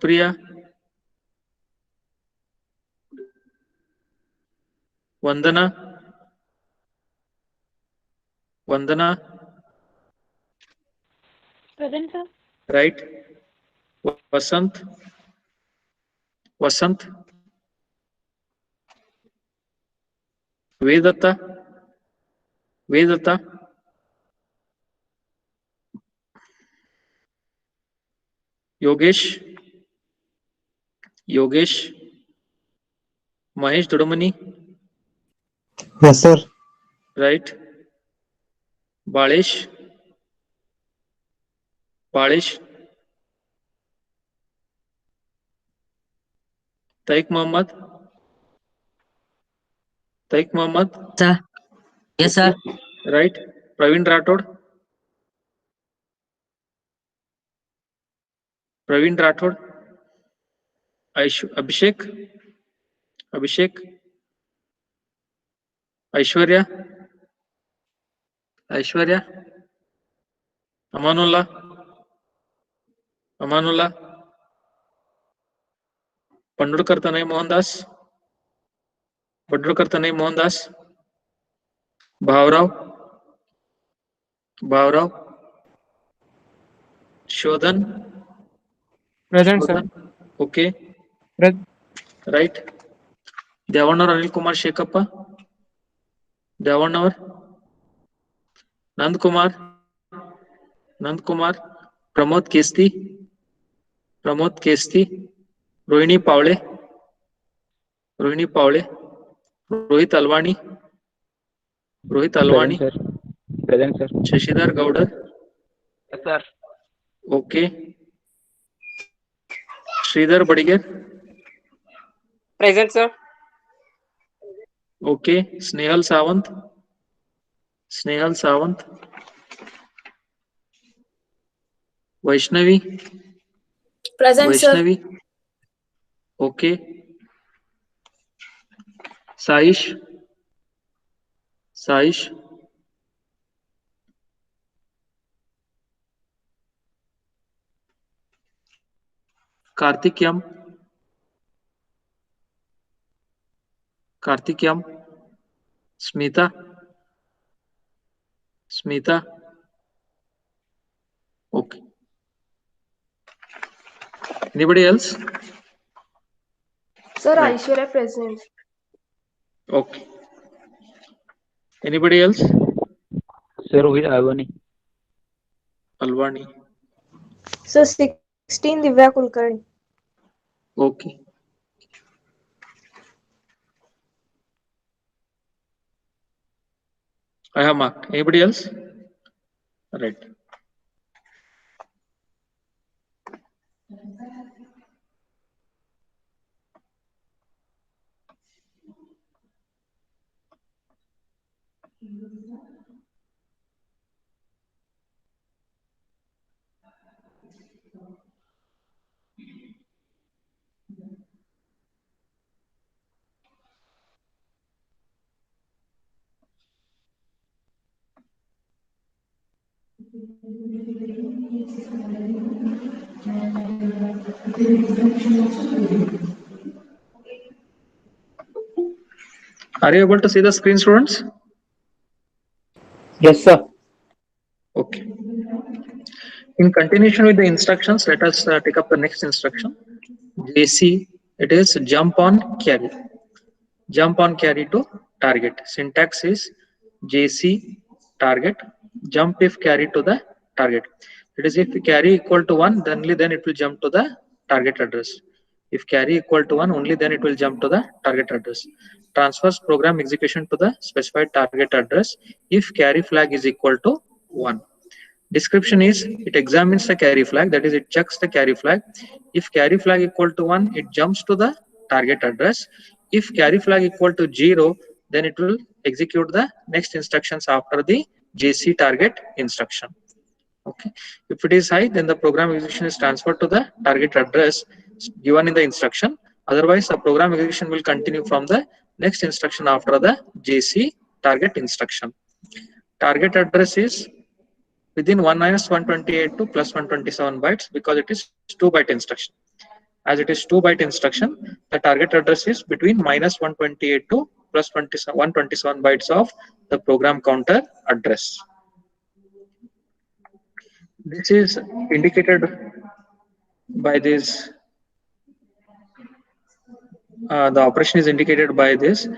सुप्रिया, वंदना, वंदना, Present, sir. right? वसंत, वसंत, वेदत्ता, वेदत्ता, Yogesh, Yogesh, Mahesh दुड़मनी, Yes, sir. right? बालेश, बालेश, तैक Mohammad, तैक Mohammad, Sir. Yes, sir. right? Praveen Rathore, Praveen Rathore, अभिषेक, अभिषेक, ऐश्वर्या, ऐश्वर्या, अमानुल्ला, अमानुल्ला, पंडुरकर तनय मोहनदास, पंडुरकर तनय मोहनदास, भावराव, भावराव, शोधन, Present, sir. Shodhan, okay, Present. Right. Devannavar Anil Kumar Shekhappa, Devannavar, Nanda Kumar, Nanda Kumar, Pramod Kesti, Pramod Kesti, Rohini Pawale, Rohini Pawale, Rohit Alwani, Rohit Alwani, Present, sir. Shashidhar Gowdar, Yes, sir. Okay, Shridhar Badiger, Present, sir. Okay, Snehal Sawant, Snehal Sawant, Vaishnavi, Present, sir. Vaishnavi, okay, Saish, Saish, Kartikyam, Kartikyam, Smita, Smita, okay. Anybody else? Sir, Right. Aishwarya present. Okay. Anybody else? Sir, Rohit Alwani. Alwani. Sir, 16 Divya Kulkarni. Okay. I have marked. Anybody else? Right. Are you able to see the screen, students? Yes, sir. Okay. In continuation with the instructions, let us take up the next instruction. JC, it is jump on carry. Jump on carry to target. Syntax is JC target, jump if carry to the target. It is if carry equal to 1, then only then it will jump to the target address. If carry equal to 1, only then it will jump to the target address. Transfers program execution to the specified target address if carry flag is equal to 1. Description is it examines the carry flag, that is it checks the carry flag. If carry flag equal to 1, it jumps to the target address. If carry flag equal to 0, then it will execute the next instructions after the JC target instruction. Okay. If it is high, then the program execution is transferred to the target address given in the instruction. Otherwise, the program execution will continue from the next instruction after the JC target instruction. Target address is within 1 - 128 to plus 127 bytes because it is 2-byte instruction. as it is 2-byte instruction, the target address is between -128 to plus 127 bytes of the program counter address. This is indicated by this. The operation is indicated by this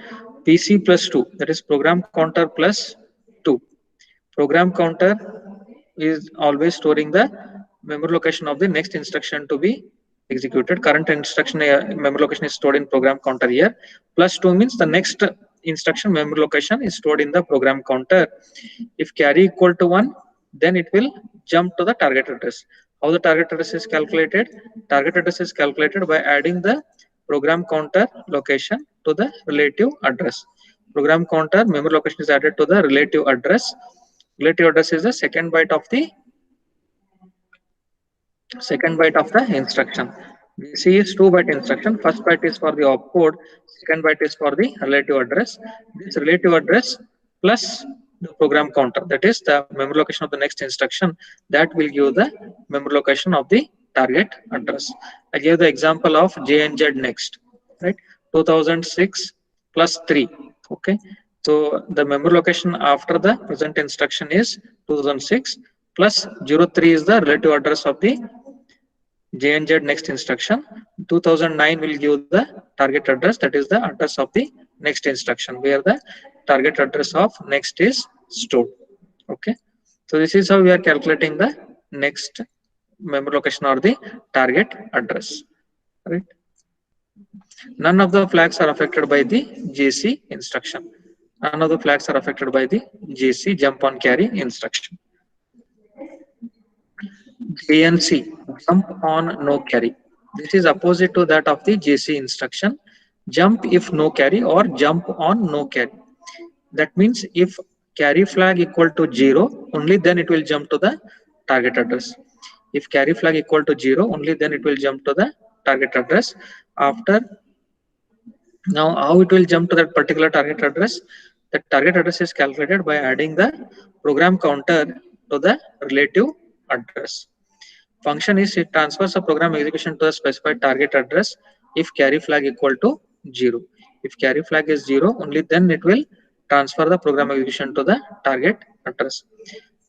PC plus 2, that is program counter plus 2. Program counter is always storing the memory location of the next instruction to be executed. Current instruction memory location is stored in program counter here. Plus 2 means the next instruction memory location is stored in the program counter. If carry equal to 1, then it will jump to the target address. How the target address is calculated? Target address is calculated by adding the program counter location to the relative address. Program counter memory location is added to the relative address. Relative address is the second byte of the instruction. C is 2-byte instruction. First byte is for the opcode, second byte is for the relative address. This relative address plus the program counter, that is the memory location of the next instruction, that will give the memory location of the target address. I gave the example of JNZ next, right? 2006 plus 3. Okay, so the memory location after the present instruction is 2006 plus 03 is the relative address of the JNZ next instruction. 2009 will give the target address, that is the address of the next instruction where the target address of next is stored. Okay, so this is how we are calculating the next memory location or the target address, right? None of the flags are affected by the JC instruction. None of the flags are affected by the JC jump on carry instruction. JNC, jump on no carry. This is opposite to that of the JC instruction. Jump if no carry or jump on no carry. That means if carry flag equal to 0, only then it will jump to the target address. If carry flag equal to 0, only then it will jump to the target address. After, now how it will jump to that particular target address? The target address is calculated by adding the program counter to the relative address. Function is it transfers a program execution to a specified target address if carry flag equal to 0. If carry flag is 0, only then it will transfer the program execution to the target address.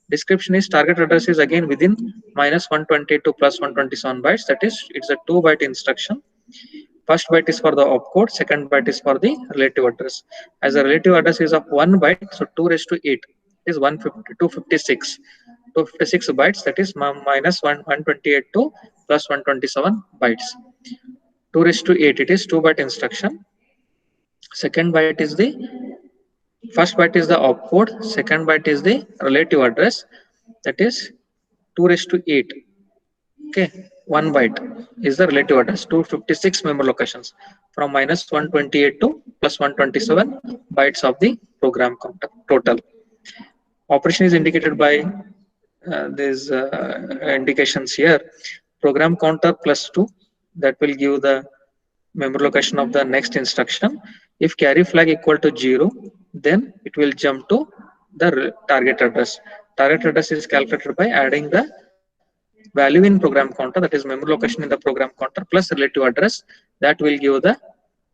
Description is target address is again within -128 to plus 127 bytes, that is it's a 2-byte instruction. First byte is for the opcode, second byte is for the relative address. As the relative address is of 1 byte, so 2 raised to 8 is 256. 256 bytes, that is -128 to plus 127 bytes. 2 raised to 8, it is 2-byte instruction. Second byte is the first byte is the opcode, second byte is the relative address, that is 2 raised to 8. Okay, 1 byte is the relative address. 256 memory locations from -128 to plus 127 bytes of the program counter total. Operation is indicated by these indications here. Program counter plus 2, that will give the memory location of the next instruction. If carry flag equal to 0, then it will jump to the target address. Target address is calculated by adding the value in program counter, that is memory location in the program counter plus relative address, that will give the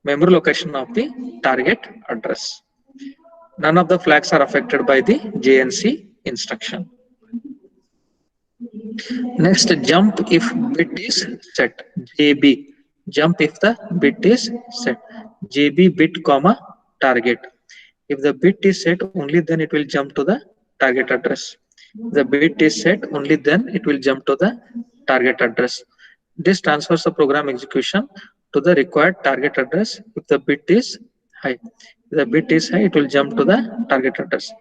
memory location of the target address. None of the flags are affected by the JNC instruction. Next, jump if bit is set. JB, jump if the bit is set. JB bit comma target. If the bit is set, only then it will jump to the target address. The bit is set, only then it will jump to the target address. This transfers the program execution to the required target address if the bit is high. If the bit is high, it will jump to the target address.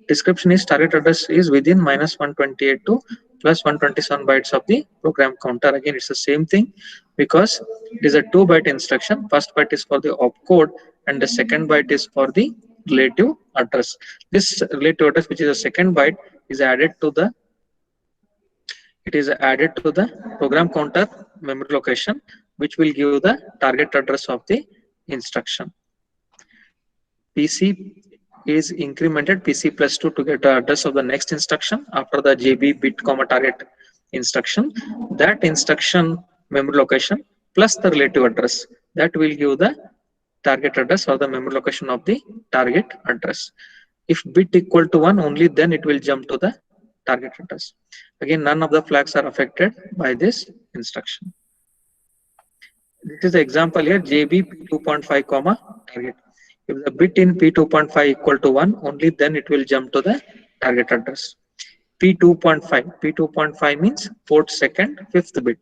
Description is target address is within -128 to plus 127 bytes of the program counter. Again, it's the same thing because it is a 2-byte instruction. First byte is for the opcode and the second byte is for the relative address. This relative address, which is a second byte, is added to the program counter memory location, which will give the target address of the instruction. PC is incremented PC plus 2 to get the address of the next instruction after the JB bit comma target instruction. That instruction memory location plus the relative address. That will give the target address or the memory location of the target address. If bit equal to 1, only then it will jump to the target address. Again, none of the flags are affected by this instruction. This is the example here, JB P2.5 comma target. If the bit in P2.5 equal to 1, only then it will jump to the target address. P2.5 means port second, fifth bit.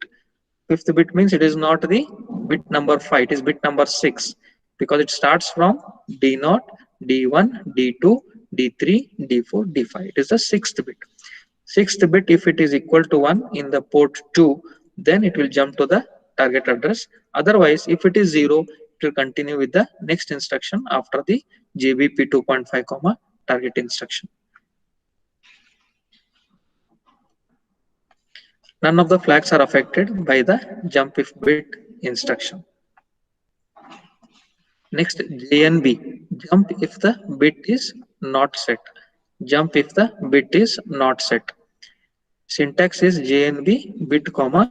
Fifth bit means it is not the bit number 5, it is bit number 6, because it starts from D0, D1, D2, D3, D4, D5. It is the sixth bit. Sixth bit, if it is equal to 1 in the port 2, then it will jump to the target address. Otherwise, if it is 0, it will continue with the next instruction after the JBP 2.5 comma target instruction. None of the flags are affected by the jump if bit instruction. Next, JNB, jump if the bit is not set. Jump if the bit is not set. Syntax is JNB bit comma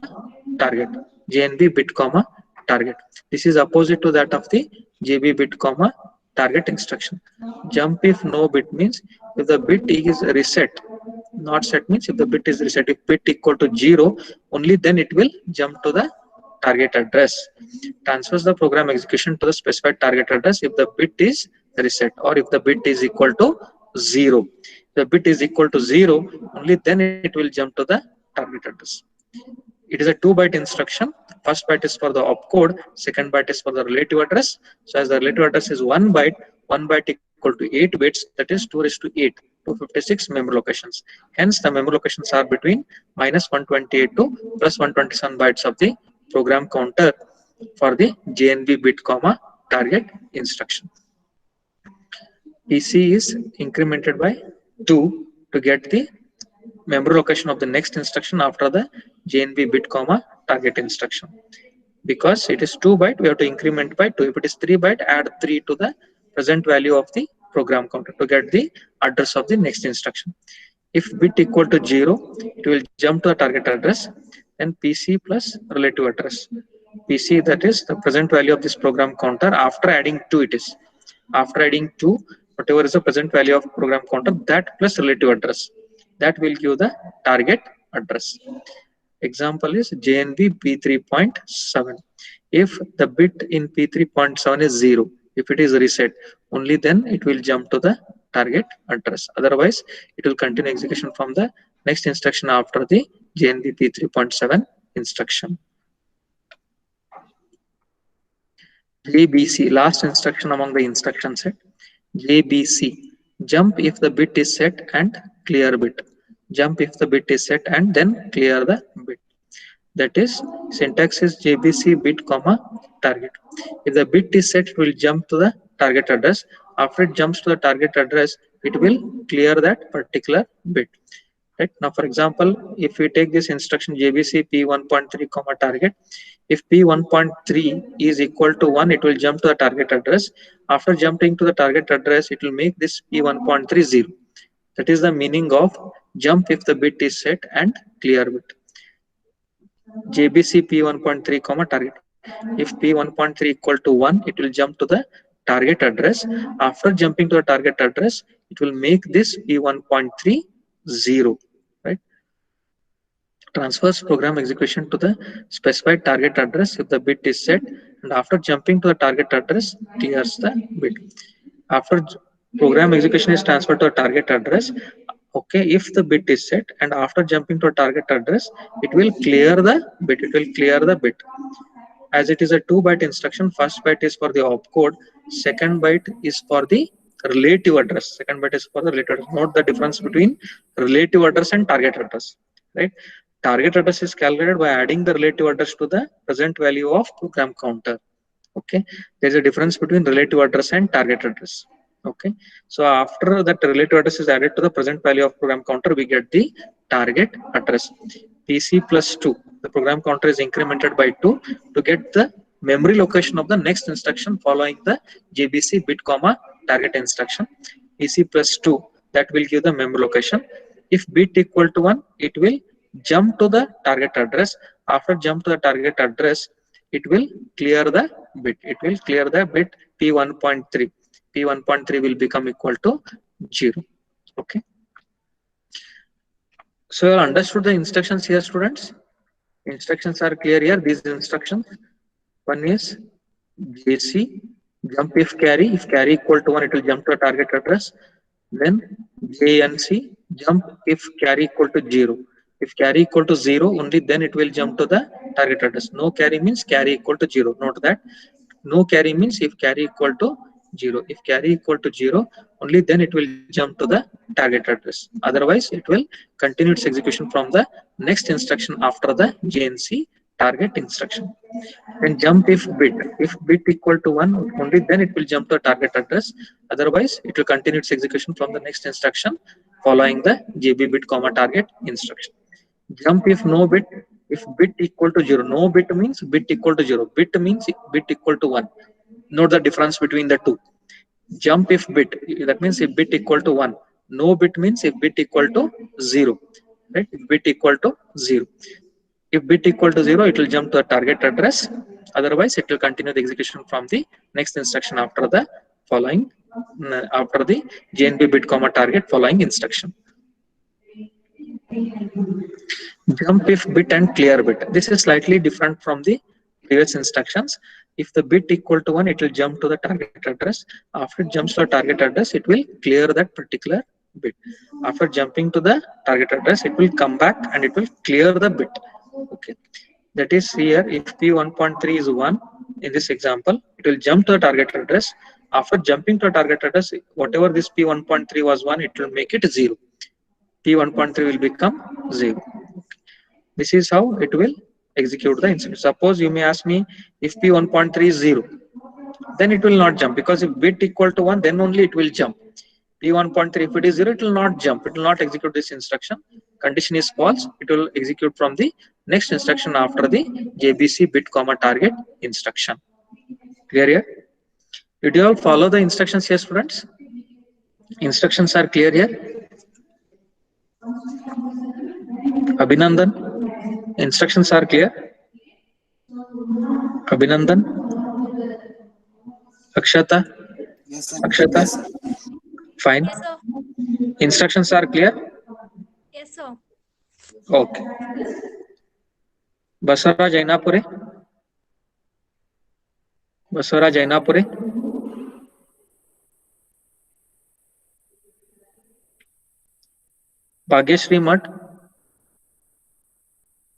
target. JNB bit comma target. This is opposite to that of the JB bit comma target instruction. Jump if no bit means if the bit is reset. Not set means if the bit is reset. If bit equal to 0, only then it will jump to the target address. Transfers the program execution to the specified target address if the bit is reset or if the bit is equal to 0. If the bit is equal to 0, only then it will jump to the target address. It is a 2-byte instruction. First byte is for the opcode, second byte is for the relative address. So as the relative address is 1 byte equal to 8 bits, that is 2 raised to 8, 256 memory locations. Hence the memory locations are between -128 to +127 bytes of the program counter for the JNB bit comma target instruction. PC is incremented by 2 to get the memory location of the next instruction after the JNB bit comma target instruction. Because it is 2 byte, we have to increment by 2. If it is 3 byte, add 3 to the present value of the program counter to get the address of the next instruction. If bit equal to 0, it will jump to the target address, then PC plus relative address. PC, that is the present value of this program counter after adding 2 it is. After adding 2, whatever is the present value of program counter, that plus relative address. That will give the target address. Example is JNB P3.7. If the bit in P3.7 is 0, if it is reset, only then it will jump to the target address. Otherwise, it will continue execution from the next instruction after the JNB P3.7 instruction. JBC, last instruction among the instruction set. JBC, jump if the bit is set and clear bit. Jump if the bit is set and then clear the bit. That is, syntax is JBC bit comma target. If the bit is set, it will jump to the target address. After it jumps to the target address, it will clear that particular bit. Right now, for example, if we take this instruction JBC P1.3 comma target, if P1.3 is equal to 1, it will jump to the target address. After jumping to the target address, it will make this P1.3 0. That is the meaning of jump if the bit is set and clear bit. JBC P1.3 comma target. If P1.3 equal to 1, it will jump to the target address. After jumping to the target address, it will make this P1.3 0. Right? Transfers program execution to the specified target address if the bit is set, and after jumping to the target address, clears the bit. After program execution is transferred to a target address, okay, if the bit is set and after jumping to a target address, it will clear the bit. It will clear the bit. As it is a 2-byte instruction, first byte is for the opcode, second byte is for the relative address. Second byte is for the relative address. Note the difference between relative address and target address. Right? Target address is calculated by adding the relative address to the present value of program counter. Okay, there is a difference between relative address and target address. Okay, so after that relative address is added to the present value of program counter, we get the target address. PC plus 2, the program counter is incremented by 2 to get the memory location of the next instruction following the JBC bit comma target instruction. PC plus 2, that will give the memory location. If bit equal to 1, it will jump to the target address. After jump to the target address, it will clear the bit. It will clear the bit P1.3. P1.3 will become equal to 0. Okay. So you understood the instructions here, students? Instructions are clear here. These instructions. One is JC, jump if carry equal to 1, it will jump to a target address. Then JNC, jump if carry equal to 0. If carry equal to 0, only then it will jump to the target address. No carry means carry equal to 0. Note that. No carry means if carry equal to 0. If carry equal to 0, only then it will jump to the target address. Otherwise, it will continue its execution from the next instruction after the JNC target instruction. Then jump if bit equal to 1, only then it will jump to a target address. Otherwise, it will continue its execution from the next instruction following the JB bit comma target instruction. Jump if no bit, if bit equal to 0. No bit means bit equal to 0. Bit means bit equal to 1. Note the difference between the two. Jump if bit, that means if bit equal to 1. No bit means if bit equal to 0. Right? If bit equal to 0. If bit equal to 0, it will jump to a target address. Otherwise, it will continue the execution from the next instruction after the following, after the JNB bit comma target following instruction. Jump if bit and clear bit. This is slightly different from the previous instructions. If the bit equal to 1, it will jump to the target address. After it jumps to a target address, it will clear that particular bit. After jumping to the target address, it will come back and it will clear the bit. Okay, that is here. If P1.3 is 1 in this example, it will jump to the target address. After jumping to a target address, whatever this P1.3 was 1, it will make it 0. P1.3 will become 0. This is how it will execute the instruction. Suppose you may ask me, if P1.3 is 0, then it will not jump, because if bit equal to 1, then only it will jump. P1.3, if it is 0, it will not jump. It will not execute this instruction. Condition is false. It will execute from the next instruction after the JBC bit comma target instruction. Clear here? Did you all follow the instructions here, students? Instructions are clear here. Abhinandan, instructions are clear. Abhinandan, Akshata, Yes, sir. Akshata, Yes, sir. fine. Yes, sir. Instructions are clear. Yes, sir. Okay. Basara Jainapure. Basara Jainapure. Bhagyashree Math.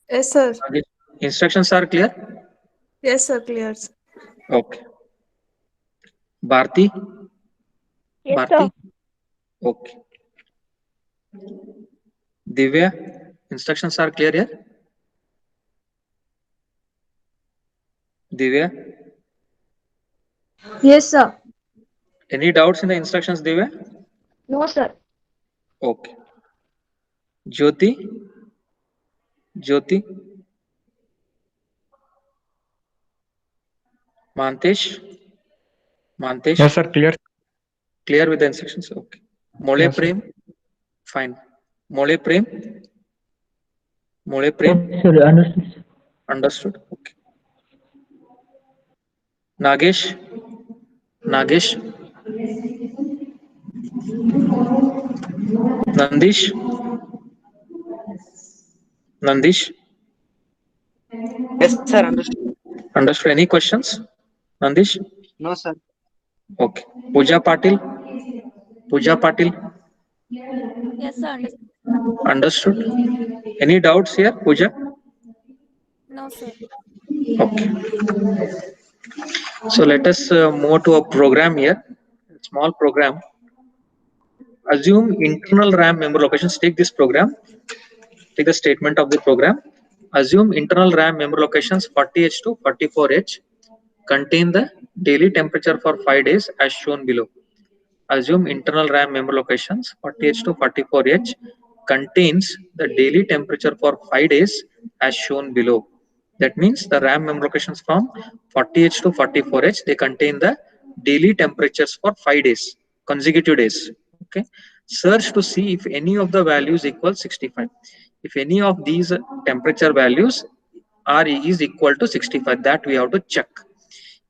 Yes, sir. Instructions are clear. Yes, sir. Clear. Sir. Okay. Bharti. Yes, Bharti. Okay. Divya. Instructions are clear here. Divya. Yes, sir. Any doubts in the instructions, Divya? No, sir. Okay. Jyoti. Jyoti. Mantesh. Mantesh. Yes, sir. Clear. Clear with the instructions? Okay. Mole Yes, sir. Prem. Fine. Mole Prem. Mole Prem. Yes, sir. Understood. Understood. Okay. Nagesh. Nagesh. Nandish. Nandish. Yes, sir. Understood. Understood. Any questions? Nandish? No, sir. Okay. Pooja Patil. Pooja Patil. Yes, sir. Understood. Any doubts here, Pooja? No, sir. Okay. So let us move to a program here. Small program. Assume internal RAM memory locations. Take this program. Take the statement of the program. Assume internal RAM memory locations 40H to 44H contain the daily temperature for 5 days as shown below. Assume internal RAM memory locations 40H to 44H contains the daily temperature for 5 days as shown below. That means the RAM memory locations from 40H to 44H, they contain the daily temperatures for 5 days, consecutive days. Okay. Search to see if any of the values equals 65. If any of these temperature values RE is equal to 65. That we have to check.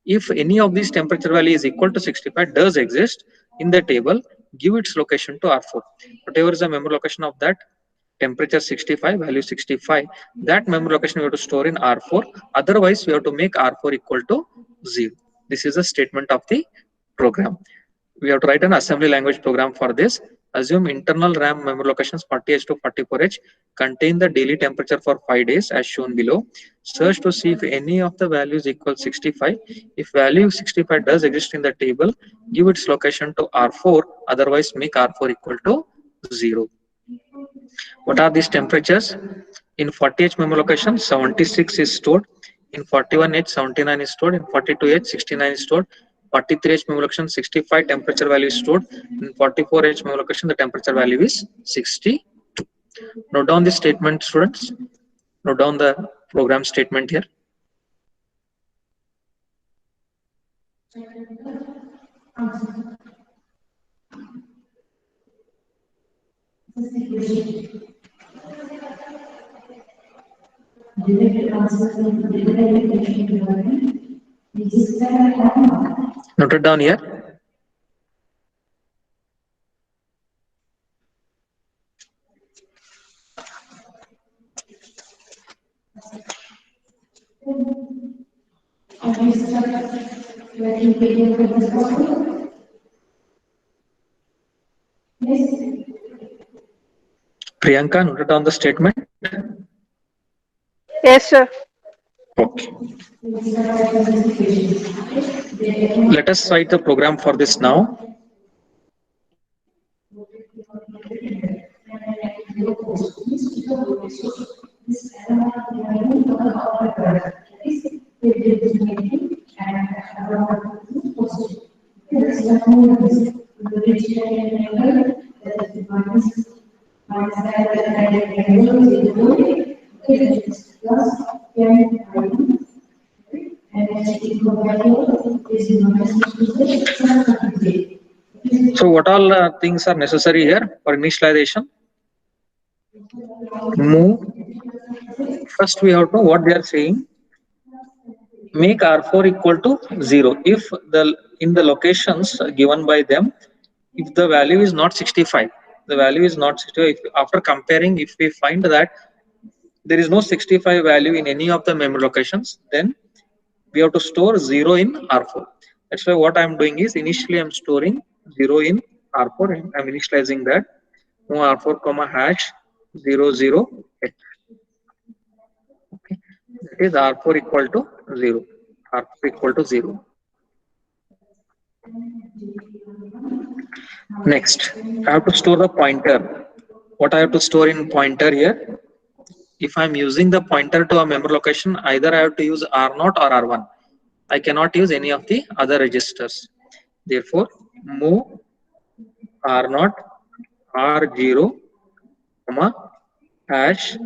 If any of these temperature value is equal to 65 does exist in the table, give its location to R4. Whatever is the memory location of that temperature 65, value 65, that memory location we have to store in R4. Otherwise, we have to make R4 equal to 0. This is a statement of the program. We have to write an assembly language program for this. Assume internal RAM memory locations 40H to 44H contain the daily temperature for 5 days as shown below. Search to see if any of the values equal 65. If value 65 does exist in the table, give its location to R4. Otherwise, make R4 equal to 0. What are these temperatures? In 40H memory location, 76 is stored. In 41H, 79 is stored. In 42H, 69 is stored. 43H memory location, 65 temperature value is stored. In 44H memory location, the temperature value is 62. Note down this statement, students. Note down the program statement here. Note it down here. Priyanka, note down the statement. Yes, sir. Okay. Let us write the program for this now. So what all things are necessary here for initialization? Move. First we have to know what they are saying. Make R4 equal to 0 if in the locations given by them, if the value is not 65, the value is not 65. If, after comparing, if we find that there is no 65 value in any of the memory locations, then we have to store 0 in R4. That's why what I'm doing is initially I'm storing 0 in R4 and I'm initializing that. Move R4 comma hash 00 H. Okay, that is R4 equal to 0. R4 equal to 0. Next, I have to store the pointer. What I have to store in pointer here? If I'm using the pointer to a memory location, either I have to use R0 or R1. I cannot use any of the other registers. Therefore, move R0, R0, hash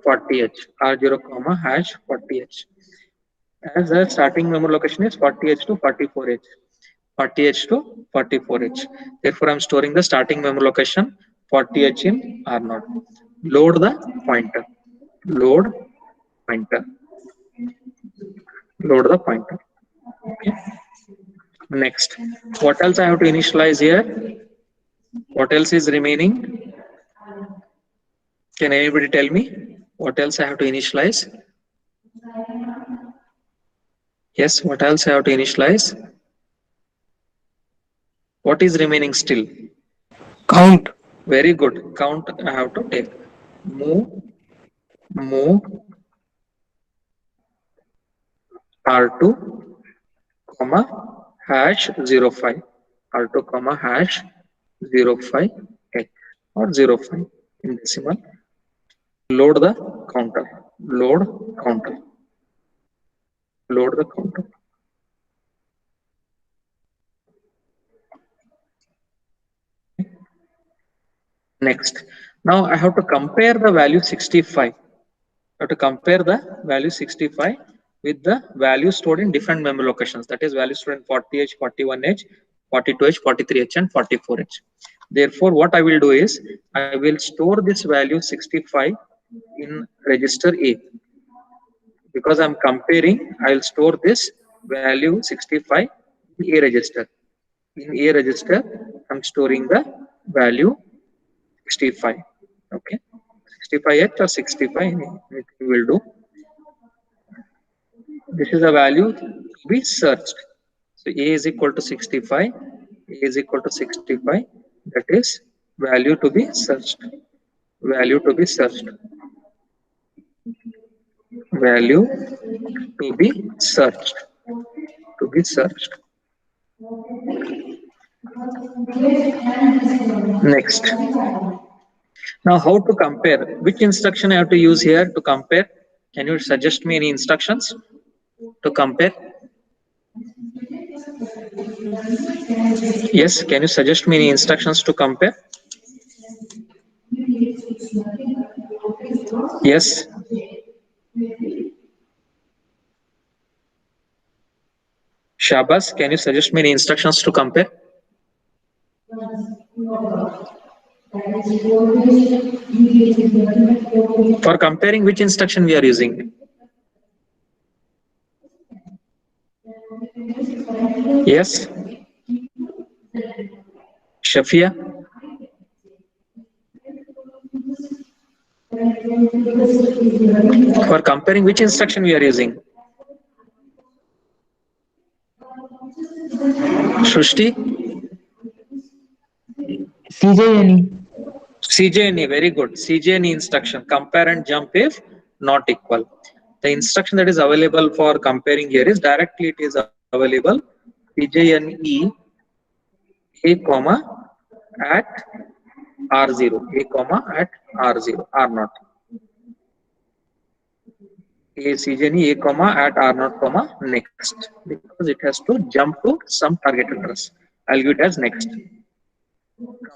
40H, R0, hash 40H. As the starting memory location is 40H to 44H. 40H to 44H. Therefore, I'm storing the starting memory location 40H in R0. Load the pointer. Load pointer. Load the pointer. Okay. Next, what else I have to initialize here? What else is remaining? Can anybody tell me what else I have to initialize? Yes, what else I have to initialize? What is remaining still? Count. Very good. Count I have to take. Move R2, hash 05. R2, hash 05 H or 05 in decimal. Load the counter. Load counter. Load the counter. Next, now I have to compare the value 65. I have to compare the value 65 with the value stored in different memory locations. That is value stored in 40H, 41H, 42H, 43H, and 44H. Therefore, what I will do is I will store this value 65 in register A. Because I'm comparing, I'll store this value 65 in A register. In A register, I'm storing the value 65. Okay, 65H or 65, we will do. This is a value to be searched. So A is equal to 65, A is equal to 65, that is value to be searched. Value to be searched. Value to be searched. To be searched. Next. Now, how to compare? Which instruction I have to use here to compare? Can you suggest me any instructions to compare? Yes, can you suggest me any instructions to compare? Yes. Shabas, can you suggest me any instructions to compare? For comparing, which instruction we are using? Yes. Shafia? For comparing, which instruction we are using? Srushti? CJNE. CJNE, very good. CJNE instruction, compare and jump if not equal. The instruction that is available for comparing here is directly it is available CJNE A comma at R0, A comma at R0, R0. CJNE A comma at R0 comma next, because it has to jump to some target address. I'll give it as next.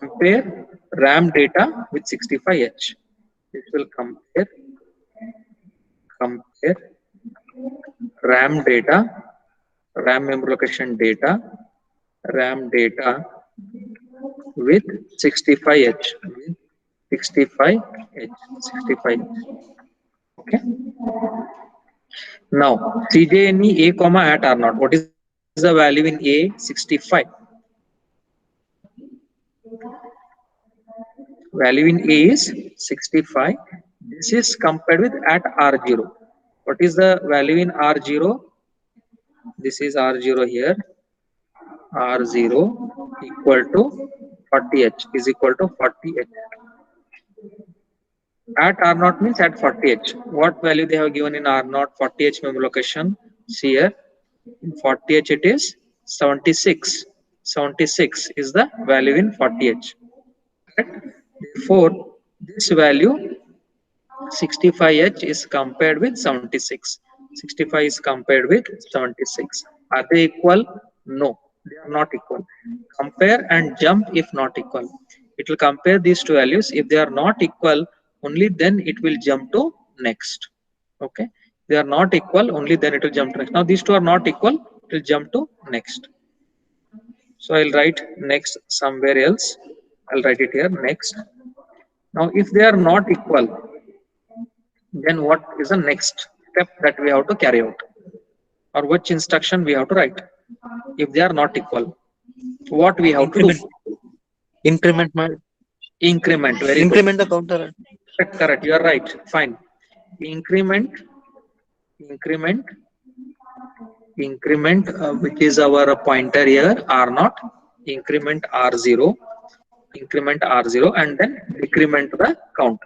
Compare RAM data with 65H. This will compare RAM data, RAM memory location data, RAM data with 65H, with 65H, 65. Okay. Now CJNE A comma at R0. What is the value in A? 65. Value in A is 65. This is compared with at R0. What is the value in R0? This is R0 here. R0 equal to 40H is equal to 40H. At R0 means at 40H. What value they have given in R0? 40H memory location. See here. In 40H it is 76. 76 is the value in 40H. Right? Therefore, this value 65H is compared with 76. 65 is compared with 76. Are they equal? No, they are not equal. Compare and jump if not equal. It will compare these two values. If they are not equal, only then it will jump to next. Okay. They are not equal, only then it will jump to next. Now these two are not equal, it will jump to next. So I'll write next somewhere else. I'll write it here next. Now if they are not equal, then what is the next step that we have to carry out, or which instruction we have to write? If they are not equal, what we have to do? Increment Increment. Very increment the counter. good. Correct. You are right. Fine. Increment, which is our pointer here, R0. Increment R0, and then decrement the count.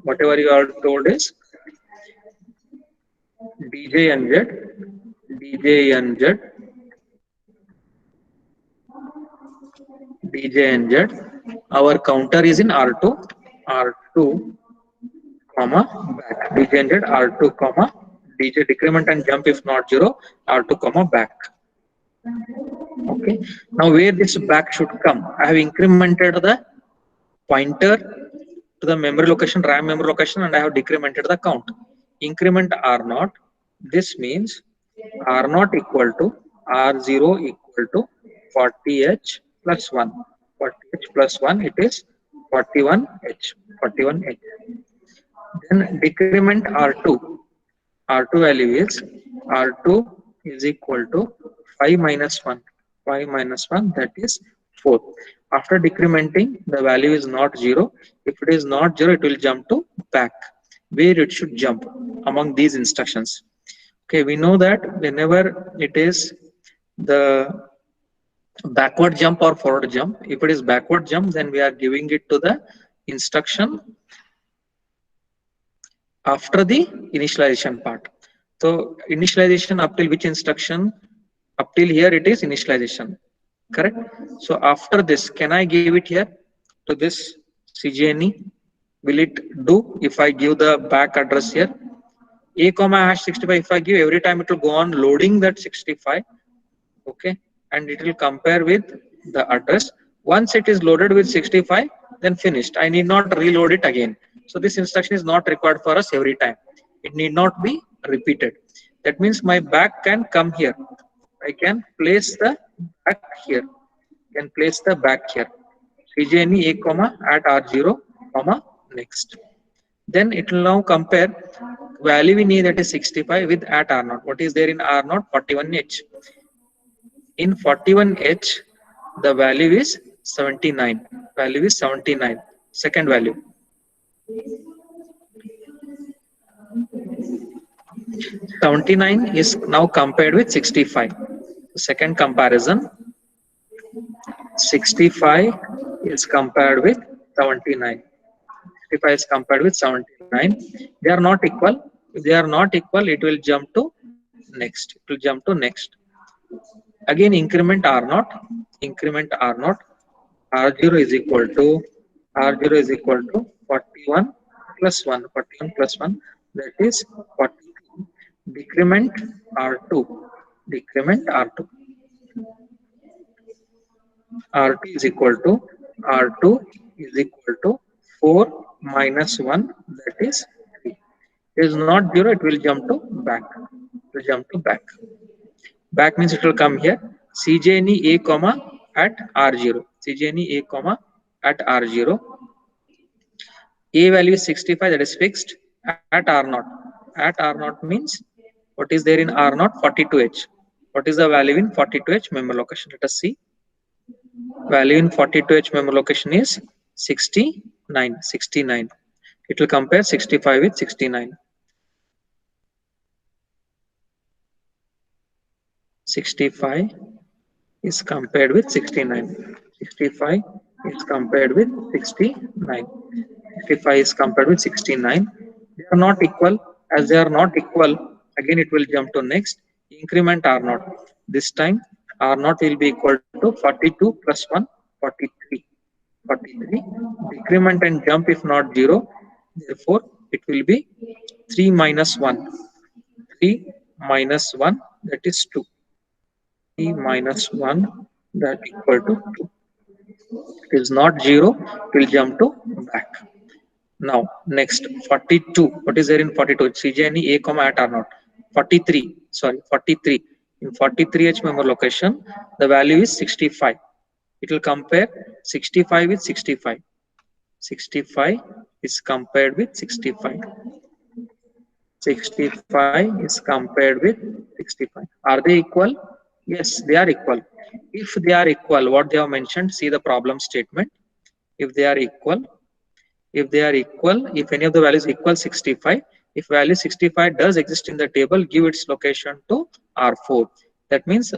Whatever you are told is DJNZ. Our counter is in R2, comma back. DJNZ R2 comma DJ decrement and jump if not 0, R2 comma back. Okay. Now where this back should come? I have incremented the pointer to the memory location, RAM memory location, and I have decremented the count. Increment R0. This means R0 equal to R0 equal to 40H plus 1. 40H plus 1, it is 41H. 41H. Then decrement R2. R2 value is R2 is equal to 5 minus 1. 5 minus 1, that is 4. After decrementing, the value is not 0. If it is not 0, it will jump to back, where it should jump among these instructions. Okay, we know that whenever it is the backward jump or forward jump, if it is backward jump, then we are giving it to the instruction after the initialization part. So initialization up till which instruction? Up till here it is initialization, correct? So after this, can I give it here to this CJNE? Will it do if I give the back address here? A comma hash 65, if I give, every time it will go on loading that 65, okay, and it will compare with the address. Once it is loaded with 65, then finished. I need not reload it again. So this instruction is not required for us every time. It need not be repeated. That means my back can come here. I can place the back here. Can place the back here. CJNE A comma at R0 comma next. Then it will now compare value we need, that is 65, with at R0. What is there in R0? 41H. In 41H, the value is 79. Value is 79. Second value. 79 is now compared with 65. Second comparison. 65 is compared with 79. 65 is compared with 79. They are not equal. If they are not equal, it will jump to next. It will jump to next. Again, increment R0. Increment R0. R0 is equal to 41 plus 1. 41 plus 1, that is 42. Decrement R2. Decrement R2. R2 is equal to 4 minus 1, that is 3. It is not 0, it will jump to back. It will jump to back. Back means it will come here. CJNE A comma at R0. CJNE A comma at R0. A value is 65, that is fixed, at R0. At R0 means what is there in R0? 42H. What is the value in 42H memory location? Let us see. Value in 42H memory location is 69. 69. It will compare 65 with 69. 65 is compared with 69. 65 is compared with 69. 65 is compared with 69. They are not equal. As they are not equal, again it will jump to next. Increment R0. This time R0 will be equal to 42 plus 1, 43. 43. Decrement and jump if not 0. Therefore, it will be 3 minus 1. 3 minus 1, that is 2. 3 minus 1, that equal to 2. It is not 0, it will jump to back. Now, next 42. What is there in 42? CJNE A comma at R0. 43. Sorry, 43. In 43H memory location, the value is 65. It will compare 65 with 65. 65 is compared with 65. 65 is compared with 65. Are they equal? Yes, they are equal. If they are equal, what they have mentioned, see the problem statement. If they are equal, if any of the values equal 65, if value 65 does exist in the table, give its location to R4. That means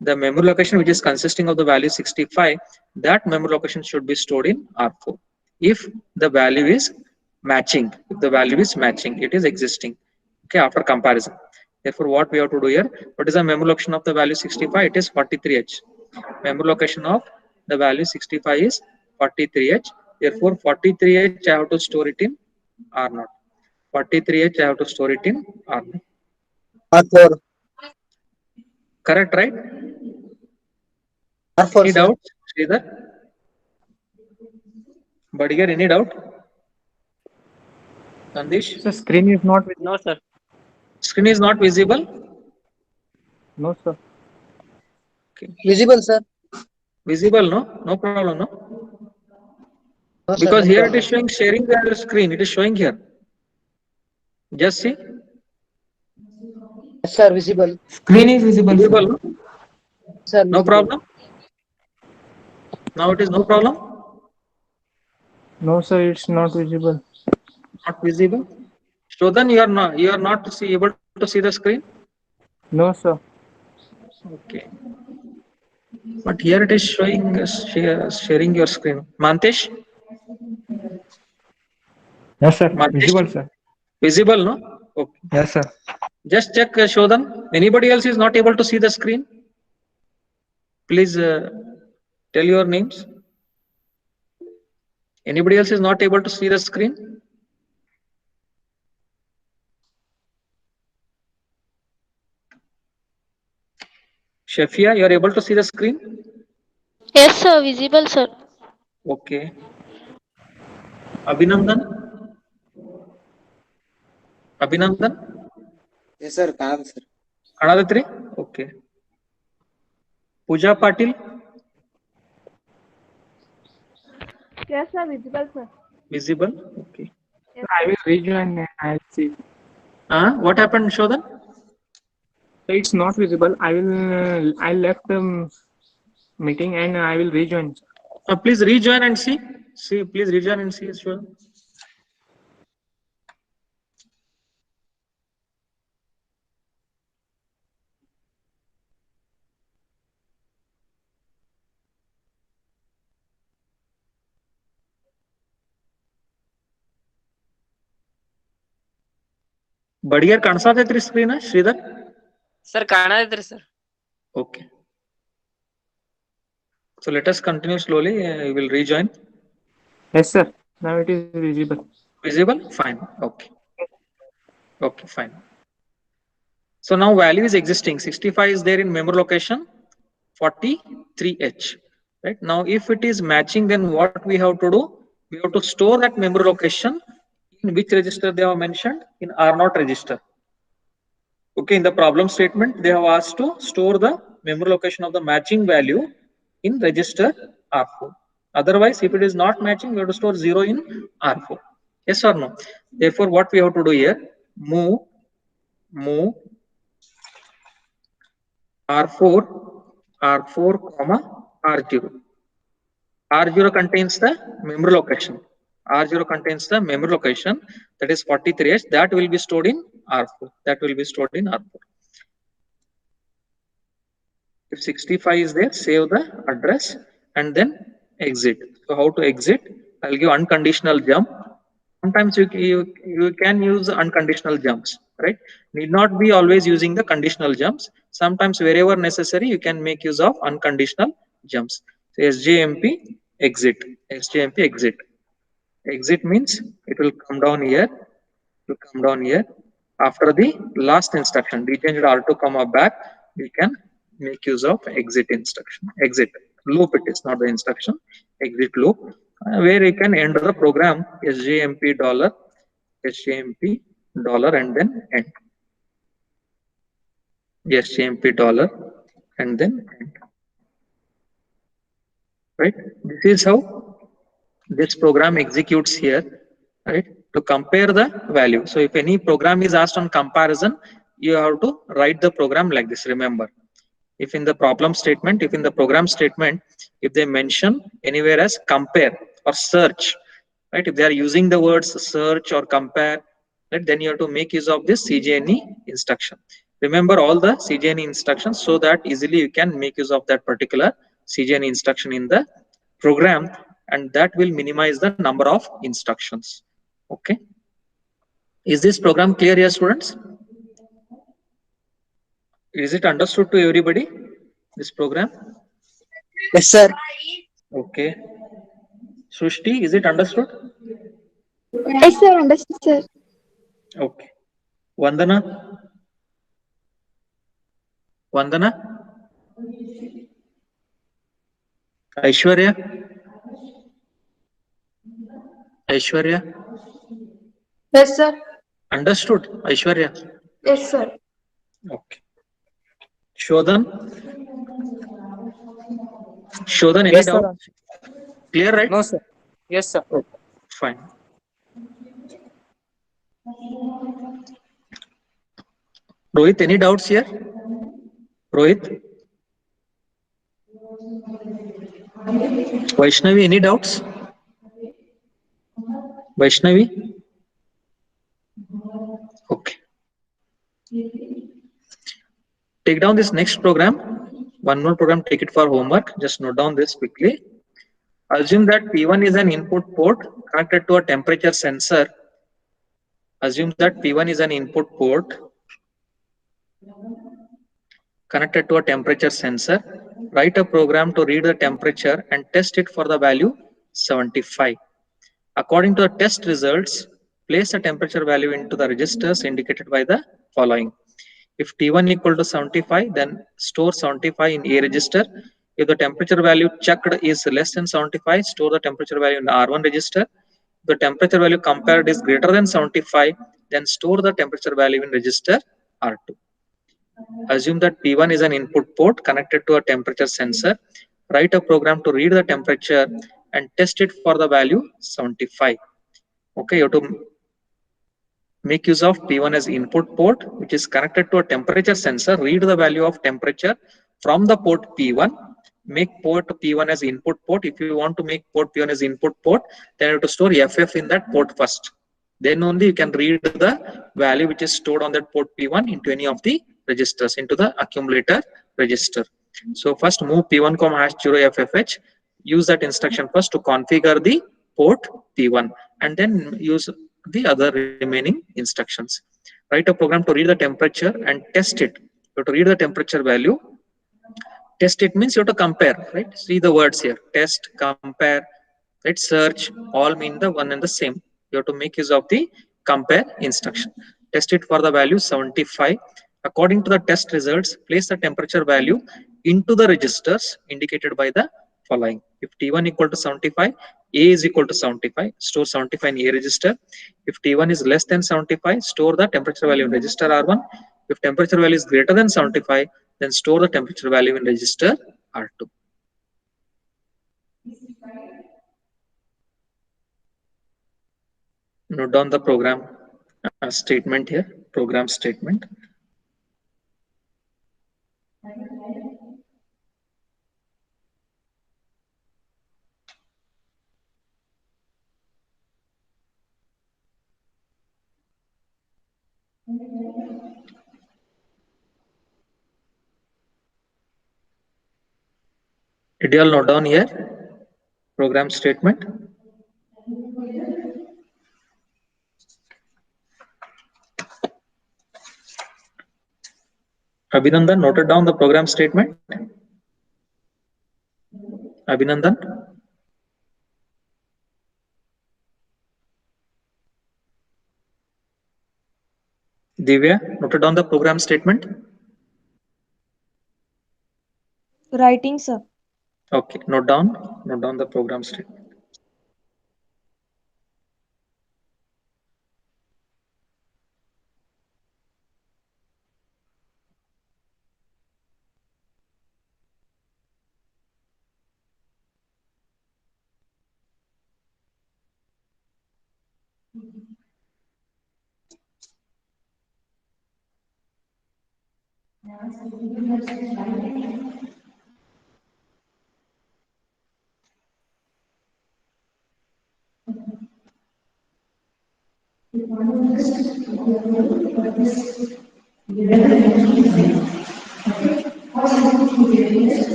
the memory location which is consisting of the value 65, that memory location should be stored in R4. If the value is matching, it is existing, okay, after comparison. Therefore, what we have to do here, what is the memory location of the value 65? It is 43H. Memory location of the value 65 is 43H. Therefore, 43H I have to store it in R0. 43H I have to store it in R0. R4. Correct, right? R4. Any doubt, Sridhar? But here, any doubt? Sandesh? The screen is not visible. No, sir. Screen is not visible? No, sir. Okay. Visible, sir. Visible, no? No problem, no? No, sir, Because no here problem. it is showing sharing the screen. It is showing here. Just see. Yes, sir. Visible. Screen is visible, Visible, sir. no? Sir, No visible. problem? Now it is no problem? No, sir, it's not visible. Not visible? So then you are not able to see the screen? No, sir. Okay. But here it is showing sharing your screen. Mantesh? Yes, sir. Mantesh? Visible, sir. Visible, no? Okay. Yes, sir. Just check, Shodhan. Anybody else is not able to see the screen? Please tell your names. Anybody else is not able to see the screen? Shafia, you are able to see the screen? Yes, sir. Visible, sir. Okay. Abhinandan? Abhinandan? Yes, sir. Canal, sir. Kanadatri? Okay. Pooja Patil? Yes, sir. Visible, sir. Visible? Okay. I will rejoin and I'll see. What happened, Shodhan? It's not visible. I left the meeting and I will rejoin. Please rejoin and see. Please rejoin and see, Shodhan. Badiger ಕಾಣಿಸತೈತ್ರಿ screen Shridhar sir ಕಾಣತೈತ್ರಿ sir. Okay. So let us continue slowly. You will rejoin. Yes, sir. Now it is visible. Visible? Fine. Okay. Okay, fine. So now value is existing. 65 is there in memory location 43H. Right? Now if it is matching, then what we have to do? We have to store that memory location in which register they have mentioned? In R0 register. Okay, in the problem statement, they have asked to store the memory location of the matching value in register R4. Otherwise, if it is not matching, we have to store 0 in R4. Yes or no? Therefore, what we have to do here? Move R4, comma R0. R0 contains the memory location. R0 contains the memory location, that is 43H. That will be stored in R4. That will be stored in R4. If 65 is there, save the address and then exit. So how to exit? I'll give unconditional jump. Sometimes you can use unconditional jumps, right? Need not be always using the conditional jumps. Sometimes wherever necessary, you can make use of unconditional jumps. So SJMP exit. SJMP exit. Exit means it will come down here. It will come down here. After the last instruction, dchanged R2 comma back, we can make use of exit instruction. Exit loop, it is not the instruction. Exit loop, where you can end the program SJMP dollar, SJMP dollar, and then end. SJMP dollar and then end. Right? This is how this program executes here, right? To compare the value. So if any program is asked on comparison, you have to write the program like this. Remember, if in the problem statement, if in the program statement, if they mention anywhere as compare or search, right? If they are using the words search or compare, right, then you have to make use of this CJNE instruction. Remember all the CJNE instructions so that easily you can make use of that particular CJNE instruction in the program, and that will minimize the number of instructions. Okay. Is this program clear here, students? Is it understood to everybody, this program? Yes, sir. Okay. Srushti, is it understood? Yes, sir. Understood, sir. Okay. Vandana? Vandana? Aishwarya? Aishwarya? Yes, sir. Understood, Aishwarya? Yes, sir. Okay. Shodhan? Shodhan, any Yes, doubt? sir. Clear, right? No, sir. Yes, sir. Okay. Fine. Rohit, any doubts here? Rohit? Vaishnavi, any doubts? Vaishnavi? Okay. Take down this next program. One more program, take it for homework. Just note down this quickly. Assume that P1 is an input port connected to a temperature sensor. Assume that P1 is an input port connected to a temperature sensor. Write a program to read the temperature and test it for the value 75. According to the test results, place the temperature value into the registers indicated by the following. If T1 equal to 75, then store 75 in A register. If the temperature value checked is less than 75, store the temperature value in the R1 register. If the temperature value compared is greater than 75, then store the temperature value in register R2. Assume that P1 is an input port connected to a temperature sensor. Write a program to read the temperature and test it for the value 75. Okay, you have to make use of P1 as input port, which is connected to a temperature sensor. Read the value of temperature from the port P1. Make port P1 as input port. If you want to make port P1 as input port, then you have to store FF in that port first. Then only you can read the value which is stored on that port P1 into any of the registers, into the accumulator register. So first move P1, #0 FFH. Use that instruction first to configure the port P1 and then use the other remaining instructions. Write a program to read the temperature and test it. You have to read the temperature value. Test it means you have to compare, right? See the words here. Test, compare, right? Search, all mean the one and the same. You have to make use of the compare instruction. Test it for the value 75. According to the test results, place the temperature value into the registers indicated by the following. If T1 equal to 75, A is equal to 75, store 75 in A register. If T1 is less than 75, store the temperature value in register R1. If temperature value is greater than 75, then store the temperature value in register R2. Note down the program statement here, program statement. Did you all note down here program statement? Abhinandan noted down the program statement. Abhinandan. Divya noted down the program statement. Writing, sir. Okay, note down the program statement.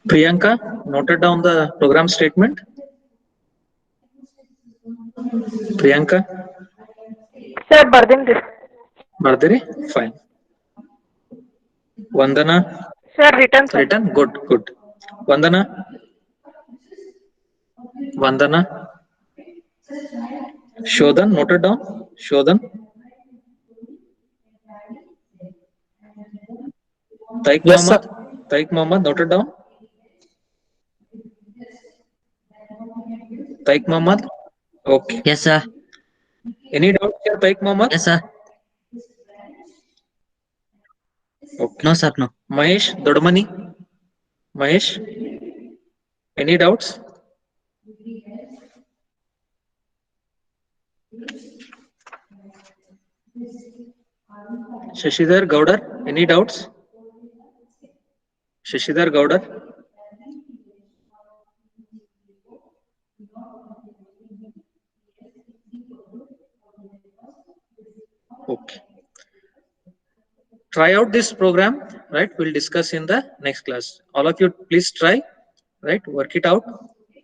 Priyanka noted down the program statement. Priyanka. Sir, ಬರ್ದೇನ್ರಿ. Bardiri? Fine. Vandana? Sir, written, sir. Written? Good, good. Vandana? Vandana? Shodhan noted down? Shodhan? Taik Yes, sir. Mohammed? Taik Mohammed noted down? Taik Mohammed? Okay. Yes, sir. Any doubt here, Taik Mohammed? Yes, sir. Okay. No, sir. No. Mahesh Dodmani? Mahesh? Any doubts? Shashidhar Gaudar, any doubts? Shashidhar Gaudar. Okay. Try out this program, right? We'll discuss in the next class. All of you, please try, right? Work it out.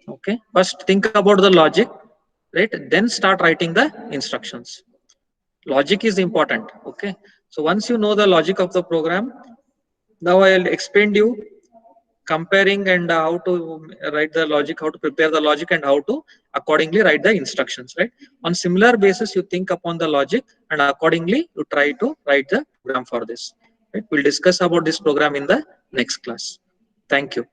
Okay. First, think about the logic, right? Then start writing the instructions. Logic is important. Okay. So once you know the logic of the program, now I'll explain you comparing and how to write the logic, how to prepare the logic, and how to accordingly write the instructions, right? On similar basis, you think upon the logic and accordingly you try to write the program for this, right? We'll discuss about this program in the next class. Thank you.